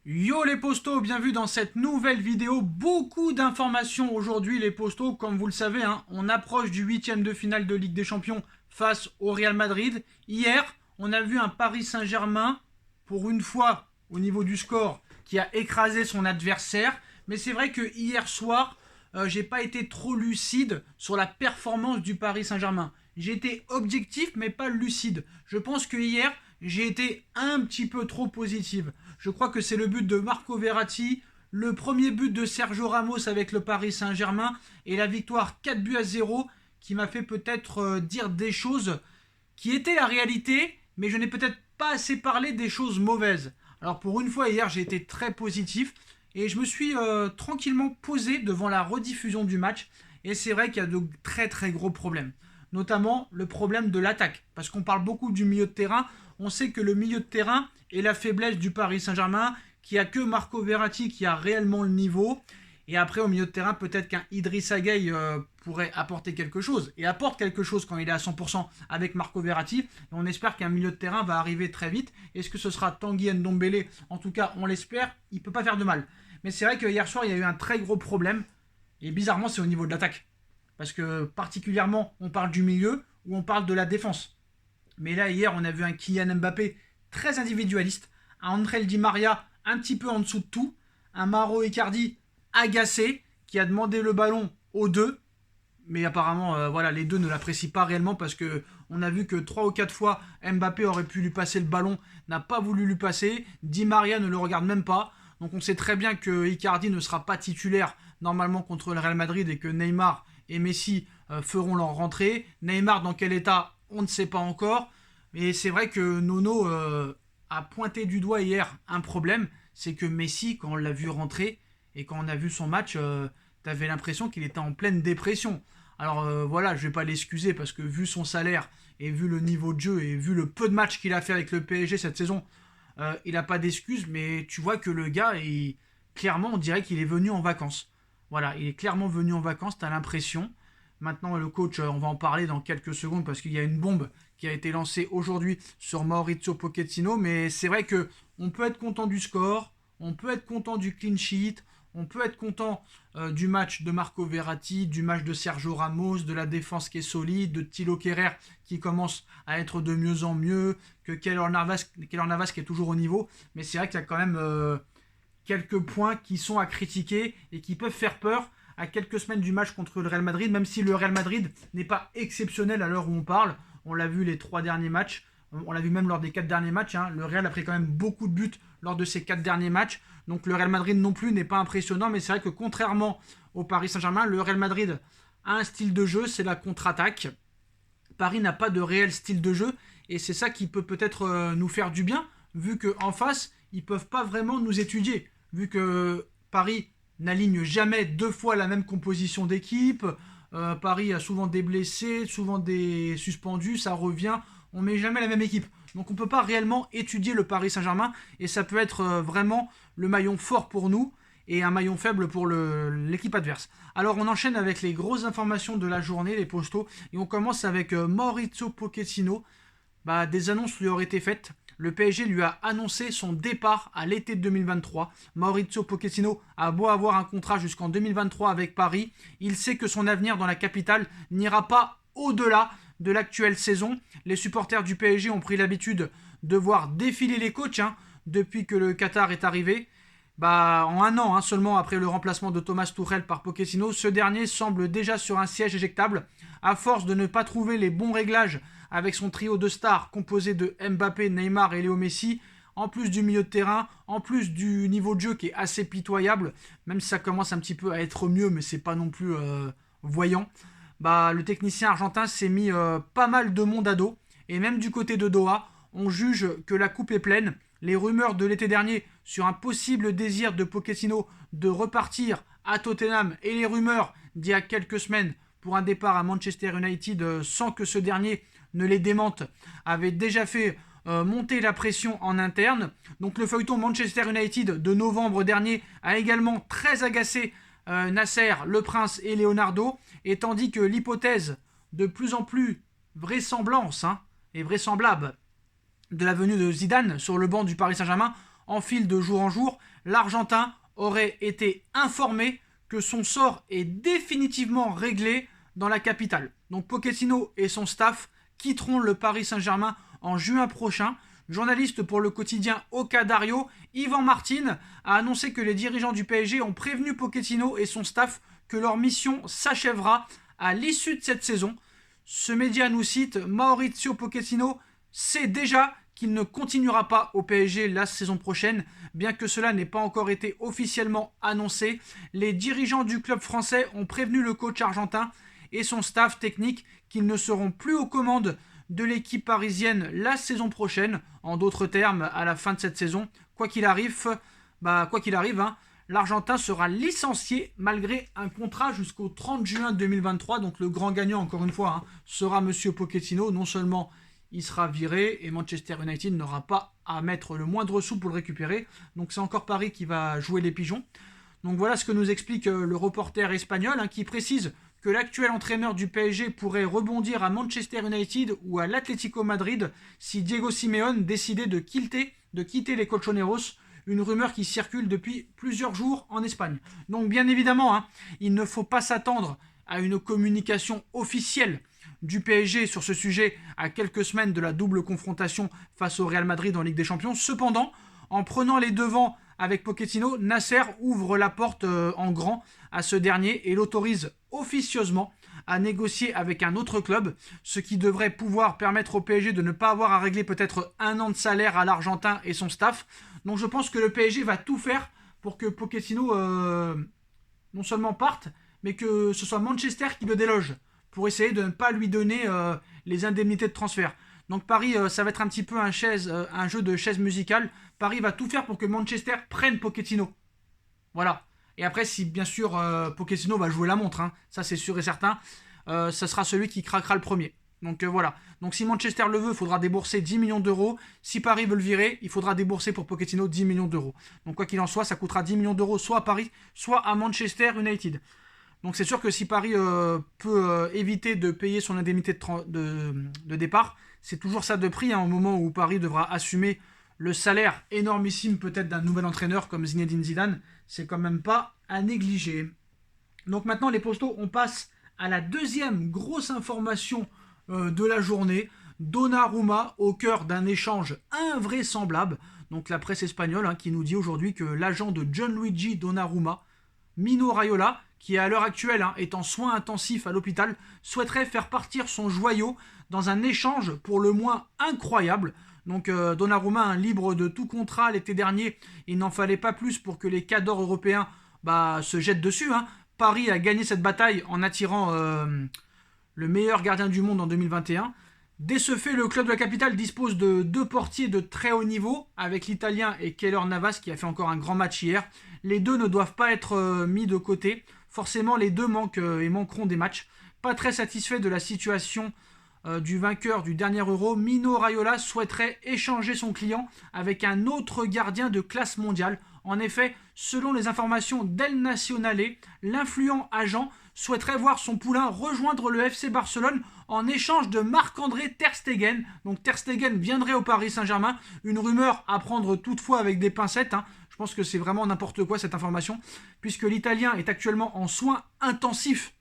Yo les postos, bienvenue dans cette nouvelle vidéo. Beaucoup d'informations aujourd'hui les postos. Comme vous le savez, on approche du huitième de finale de Ligue des Champions face au Real Madrid. Hier, on a vu un Paris Saint-Germain, pour une fois au niveau du score, qui a écrasé son adversaire. Mais c'est vrai que hier soir, j'ai pas été trop lucide sur la performance du Paris Saint-Germain. J'ai été objectif mais pas lucide. Je pense que hier, j'ai été un petit peu trop positive. Je crois que c'est le but de Marco Verratti, le premier but de Sergio Ramos avec le Paris Saint-Germain et la victoire 4-0 qui m'a fait peut-être dire des choses qui étaient la réalité, mais je n'ai peut-être pas assez parlé des choses mauvaises. Alors pour une fois hier, j'ai été très positif et je me suis tranquillement posé devant la rediffusion du match et c'est vrai qu'il y a de très très gros problèmes. Notamment le problème de l'attaque. Parce qu'on parle beaucoup du milieu de terrain. On sait que le milieu de terrain est la faiblesse du Paris Saint-Germain, qu'il n'y a que Marco Verratti qui a réellement le niveau. Et après, au milieu de terrain, peut-être qu'un Idrissa Gueye pourrait apporter quelque chose. Et apporte quelque chose quand il est à 100% avec Marco Verratti. Et on espère qu'un milieu de terrain va arriver très vite. Est-ce que ce sera Tanguy Ndombele? En tout cas, on l'espère. Il ne peut pas faire de mal. Mais c'est vrai que hier soir, il y a eu un très gros problème. Et bizarrement, c'est au niveau de l'attaque. Parce que particulièrement, on parle du milieu ou on parle de la défense. Mais là, hier, on a vu un Kylian Mbappé très individualiste, un André Di Maria un petit peu en dessous de tout, un Mauro Icardi agacé qui a demandé le ballon aux deux. Mais apparemment, voilà, les deux ne l'apprécient pas réellement parce que on a vu que 3 ou 4 fois Mbappé aurait pu lui passer le ballon, n'a pas voulu lui passer. Di Maria ne le regarde même pas. Donc on sait très bien que Icardi ne sera pas titulaire normalement contre le Real Madrid et que Neymar et Messi feront leur rentrée. Neymar dans quel état, on ne sait pas encore. Mais c'est vrai que Nono a pointé du doigt hier un problème. C'est que Messi, quand on l'a vu rentrer et quand on a vu son match, t'avais l'impression qu'il était en pleine dépression. Alors voilà, je vais pas l'excuser parce que vu son salaire et vu le niveau de jeu et vu le peu de matchs qu'il a fait avec le PSG cette saison, il n'a pas d'excuses. Mais tu vois que le gars, clairement, on dirait qu'il est venu en vacances. Voilà, il est clairement venu en vacances, t'as l'impression. Maintenant, le coach, on va en parler dans quelques secondes parce qu'il y a une bombe qui a été lancée aujourd'hui sur Maurizio Pochettino. Mais c'est vrai que on peut être content du score, on peut être content du clean sheet, on peut être content du match de Marco Verratti, du match de Sergio Ramos, de la défense qui est solide, de Thilo Kehrer qui commence à être de mieux en mieux, que Keylor Navas qui est toujours au niveau. Mais c'est vrai qu'il y a quand même quelques points qui sont à critiquer et qui peuvent faire peur à quelques semaines du match contre le Real Madrid, même si le Real Madrid n'est pas exceptionnel à l'heure où on parle. On l'a vu les 3 derniers matchs, on l'a vu même lors des 4 derniers matchs. Le Real a pris quand même beaucoup de buts lors de ces 4 derniers matchs. Donc le Real Madrid non plus n'est pas impressionnant, mais c'est vrai que contrairement au Paris Saint-Germain, le Real Madrid a un style de jeu, c'est la contre-attaque. Paris n'a pas de réel style de jeu, et c'est ça qui peut peut-être nous faire du bien, vu qu'en face, ils ne peuvent pas vraiment nous étudier. Vu que Paris n'aligne jamais 2 fois la même composition d'équipe. Paris a souvent des blessés, souvent des suspendus, ça revient. On met jamais la même équipe. Donc on ne peut pas réellement étudier le Paris Saint-Germain et ça peut être vraiment le maillon fort pour nous et un maillon faible pour l'équipe adverse. Alors on enchaîne avec les grosses informations de la journée, les postos, et on commence avec Maurizio Pochettino. Des annonces lui auraient été faites. Le PSG lui a annoncé son départ à l'été de 2023. Maurizio Pochettino a beau avoir un contrat jusqu'en 2023 avec Paris, il sait que son avenir dans la capitale n'ira pas au-delà de l'actuelle saison. Les supporters du PSG ont pris l'habitude de voir défiler les coachs depuis que le Qatar est arrivé. En un an seulement après le remplacement de Thomas Tuchel par Pochettino, ce dernier semble déjà sur un siège éjectable. À force de ne pas trouver les bons réglages avec son trio de stars composé de Mbappé, Neymar et Léo Messi, en plus du milieu de terrain, en plus du niveau de jeu qui est assez pitoyable, même si ça commence un petit peu à être mieux, mais c'est pas non plus voyant. Le technicien argentin s'est mis pas mal de monde à dos, et même du côté de Doha, on juge que la coupe est pleine. Les rumeurs de l'été dernier sur un possible désir de Pochettino de repartir à Tottenham et les rumeurs d'il y a quelques semaines pour un départ à Manchester United sans que ce dernier ne les démente avaient déjà fait monter la pression en interne. Donc le feuilleton Manchester United de novembre dernier a également très agacé Nasser, Le Prince et Leonardo, et tandis que l'hypothèse de plus en plus vraisemblable de la venue de Zidane sur le banc du Paris Saint-Germain en fil de jour en jour, l'Argentin aurait été informé que son sort est définitivement réglé dans la capitale. Donc Pochettino et son staff quitteront le Paris Saint-Germain en juin prochain. Journaliste pour le quotidien Oca Dario, Yvan Martine a annoncé que les dirigeants du PSG ont prévenu Pochettino et son staff que leur mission s'achèvera à l'issue de cette saison. Ce média nous cite: Maurizio Pochettino sait déjà qu'il ne continuera pas au PSG la saison prochaine, bien que cela n'ait pas encore été officiellement annoncé. Les dirigeants du club français ont prévenu le coach argentin et son staff technique qu'ils ne seront plus aux commandes de l'équipe parisienne la saison prochaine. En d'autres termes, à la fin de cette saison, quoi qu'il arrive, l'Argentin sera licencié malgré un contrat jusqu'au 30 juin 2023. Donc le grand gagnant, encore une fois, sera Monsieur Pochettino. Non seulement il sera viré et Manchester United n'aura pas à mettre le moindre sou pour le récupérer. Donc c'est encore Paris qui va jouer les pigeons. Donc voilà ce que nous explique le reporter espagnol, qui précise que l'actuel entraîneur du PSG pourrait rebondir à Manchester United ou à l'Atlético Madrid si Diego Simeone décidait de quitter les Colchoneros, une rumeur qui circule depuis plusieurs jours en Espagne. Donc bien évidemment, il ne faut pas s'attendre à une communication officielle du PSG sur ce sujet à quelques semaines de la double confrontation face au Real Madrid en Ligue des Champions. Cependant, en prenant les devants avec Pochettino, Nasser ouvre la porte en grand à ce dernier et l'autorise officieusement à négocier avec un autre club, ce qui devrait pouvoir permettre au PSG de ne pas avoir à régler peut-être 1 an de salaire à l'Argentin et son staff. Donc je pense que le PSG va tout faire pour que Pochettino non seulement parte, mais que ce soit Manchester qui le déloge, pour essayer de ne pas lui donner les indemnités de transfert. Donc Paris, ça va être un petit peu un jeu de chaises musicales. Paris va tout faire pour que Manchester prenne Pochettino. Voilà. Et après, si bien sûr Pochettino va jouer la montre, ça c'est sûr et certain, ça sera celui qui craquera le premier. Donc voilà. Donc si Manchester le veut, il faudra débourser 10 millions d'euros. Si Paris veut le virer, il faudra débourser pour Pochettino 10 millions d'euros. Donc quoi qu'il en soit, ça coûtera 10 millions d'euros soit à Paris, soit à Manchester United. Donc c'est sûr que si Paris peut éviter de payer son indemnité de départ, c'est toujours ça de prix, au moment où Paris devra assumer le salaire énormissime peut-être d'un nouvel entraîneur comme Zinedine Zidane. C'est quand même pas à négliger. Donc maintenant les postos, on passe à la deuxième grosse information de la journée. Donnarumma au cœur d'un échange invraisemblable. Donc la presse espagnole qui nous dit aujourd'hui que l'agent de Gianluigi Donnarumma, Mino Raiola, qui à l'heure actuelle est en soins intensifs à l'hôpital, souhaiterait faire partir son joyau dans un échange pour le moins incroyable. Donc Donnarumma, libre de tout contrat l'été dernier, il n'en fallait pas plus pour que les cadors européens se jettent dessus. Paris a gagné cette bataille en attirant le meilleur gardien du monde en 2021. Dès ce fait, le club de la capitale dispose de 2 portiers de très haut niveau, avec l'Italien et Keylor Navas qui a fait encore un grand match hier. Les deux ne doivent pas être mis de côté. Forcément, les deux manqueront des matchs. Pas très satisfait de la situation du vainqueur du dernier Euro, Mino Raiola souhaiterait échanger son client avec un autre gardien de classe mondiale. En effet, selon les informations d'El Nacional, l'influent agent souhaiterait voir son poulain rejoindre le FC Barcelone en échange de Marc-André Ter Stegen. Donc Ter Stegen viendrait au Paris Saint-Germain. Une rumeur à prendre toutefois avec des pincettes. Je pense que c'est vraiment n'importe quoi cette information, puisque l'Italien est actuellement en soins intensifs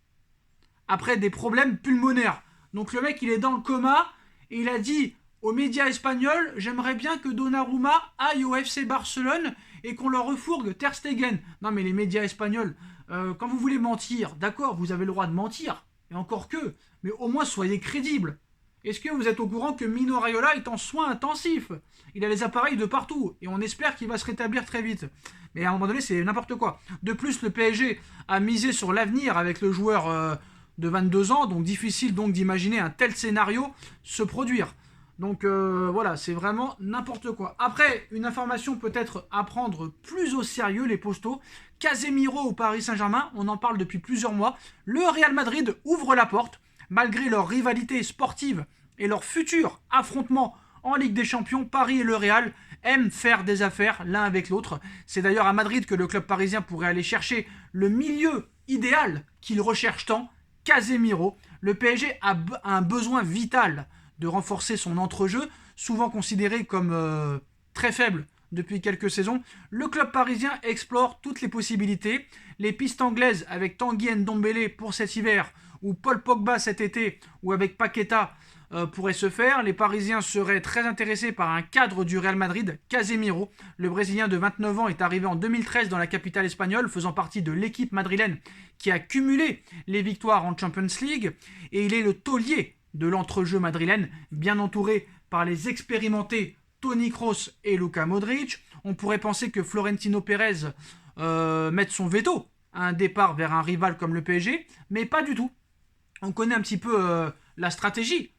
après des problèmes pulmonaires. Donc le mec il est dans le coma et il a dit aux médias espagnols: j'aimerais bien que Donnarumma aille au FC Barcelone et qu'on leur refourgue Ter Stegen. Non mais les médias espagnols, quand vous voulez mentir, d'accord, vous avez le droit de mentir, et encore que, mais au moins soyez crédibles. Est-ce que vous êtes au courant que Mino Raiola est en soins intensifs? Il a les appareils de partout et on espère qu'il va se rétablir très vite. Mais à un moment donné, c'est n'importe quoi. De plus, le PSG a misé sur l'avenir avec le joueur de 22 ans, donc difficile donc d'imaginer un tel scénario se produire. Donc voilà, c'est vraiment n'importe quoi. Après, une information peut-être à prendre plus au sérieux, les postos. Casemiro au Paris Saint-Germain, on en parle depuis plusieurs mois. Le Real Madrid ouvre la porte. Malgré leur rivalité sportive et leur futur affrontement en Ligue des Champions, Paris et le Real aiment faire des affaires l'un avec l'autre. C'est d'ailleurs à Madrid que le club parisien pourrait aller chercher le milieu idéal qu'il recherche tant, Casemiro. Le PSG a un besoin vital de renforcer son entrejeu, souvent considéré comme très faible depuis quelques saisons. Le club parisien explore toutes les possibilités. Les pistes anglaises avec Tanguy Ndombele pour cet hiver, ou Paul Pogba cet été, ou avec Paqueta pourraient se faire. Les Parisiens seraient très intéressés par un cadre du Real Madrid, Casemiro. Le Brésilien de 29 ans est arrivé en 2013 dans la capitale espagnole, faisant partie de l'équipe madrilène qui a cumulé les victoires en Champions League. Et il est le taulier de l'entrejeu madrilène, bien entouré par les expérimentés Toni Kroos et Luka Modric. On pourrait penser que Florentino Pérez mette son veto à un départ vers un rival comme le PSG, mais pas du tout. On connaît un petit peu la stratégie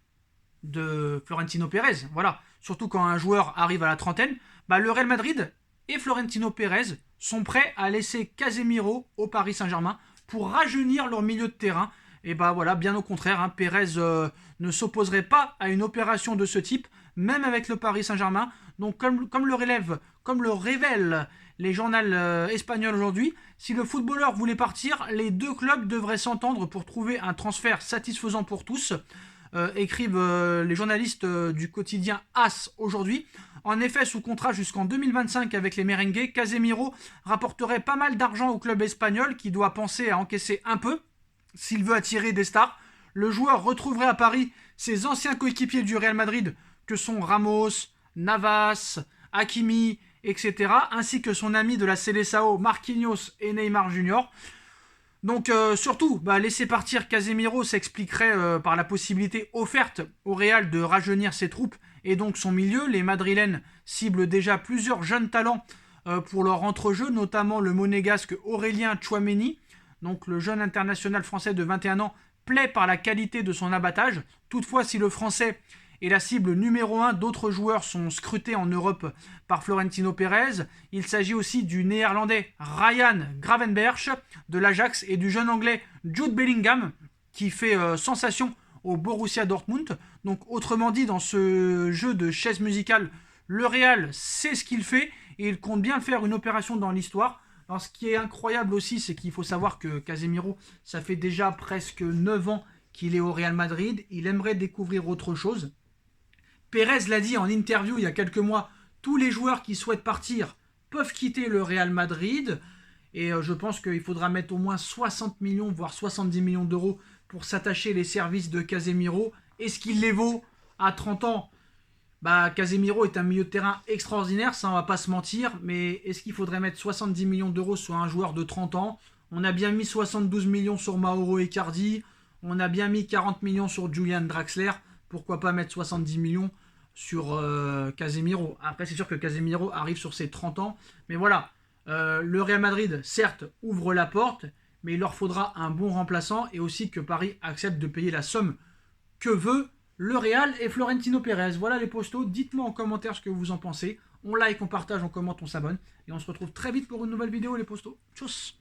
de Florentino Pérez, voilà. Surtout quand un joueur arrive à la trentaine, le Real Madrid et Florentino Pérez sont prêts à laisser Casemiro au Paris Saint-Germain pour rajeunir leur milieu de terrain. Et voilà, bien au contraire, Pérez ne s'opposerait pas à une opération de ce type, même avec le Paris Saint-Germain. Donc comme le révèlent les journaux espagnols aujourd'hui, si le footballeur voulait partir, les deux clubs devraient s'entendre pour trouver un transfert satisfaisant pour tous. Écrivent les journalistes du quotidien AS aujourd'hui. En effet, sous contrat jusqu'en 2025 avec les merengues, Casemiro rapporterait pas mal d'argent au club espagnol qui doit penser à encaisser un peu s'il veut attirer des stars. Le joueur retrouverait à Paris ses anciens coéquipiers du Real Madrid que sont Ramos, Navas, Hakimi, etc. ainsi que son ami de la Seleção Marquinhos et Neymar Junior. Donc surtout, laisser partir Casemiro s'expliquerait par la possibilité offerte au Real de rajeunir ses troupes et donc son milieu. Les Madrilènes ciblent déjà plusieurs jeunes talents pour leur entrejeu, notamment le monégasque Aurélien Tchouaméni. Donc le jeune international français de 21 ans plaît par la qualité de son abattage. Toutefois, si le français est la cible numéro 1, d'autres joueurs sont scrutés en Europe par Florentino Pérez. Il s'agit aussi du néerlandais Ryan Gravenberch de l'Ajax et du jeune anglais Jude Bellingham qui fait sensation au Borussia Dortmund. Donc autrement dit, dans ce jeu de chaises musicales, le Real sait ce qu'il fait et il compte bien faire une opération dans l'histoire. Alors, ce qui est incroyable aussi, c'est qu'il faut savoir que Casemiro, ça fait déjà presque 9 ans qu'il est au Real Madrid. Il aimerait découvrir autre chose. Pérez l'a dit en interview il y a quelques mois, tous les joueurs qui souhaitent partir peuvent quitter le Real Madrid. Et je pense qu'il faudra mettre au moins 60 millions, voire 70 millions d'euros pour s'attacher les services de Casemiro. Est-ce qu'il les vaut à 30 ans ? Casemiro est un milieu de terrain extraordinaire, ça on va pas se mentir, mais est-ce qu'il faudrait mettre 70 millions d'euros sur un joueur de 30 ans ? On a bien mis 72 millions sur Mauro Icardi, on a bien mis 40 millions sur Julian Draxler, pourquoi pas mettre 70 millions sur Casemiro ? Après c'est sûr que Casemiro arrive sur ses 30 ans, mais voilà, le Real Madrid certes ouvre la porte, mais il leur faudra un bon remplaçant et aussi que Paris accepte de payer la somme que veut le Real et Florentino Pérez. Voilà les postos, dites-moi en commentaire ce que vous en pensez. On like, on partage, on commente, on s'abonne. Et on se retrouve très vite pour une nouvelle vidéo les postos. Tchuss.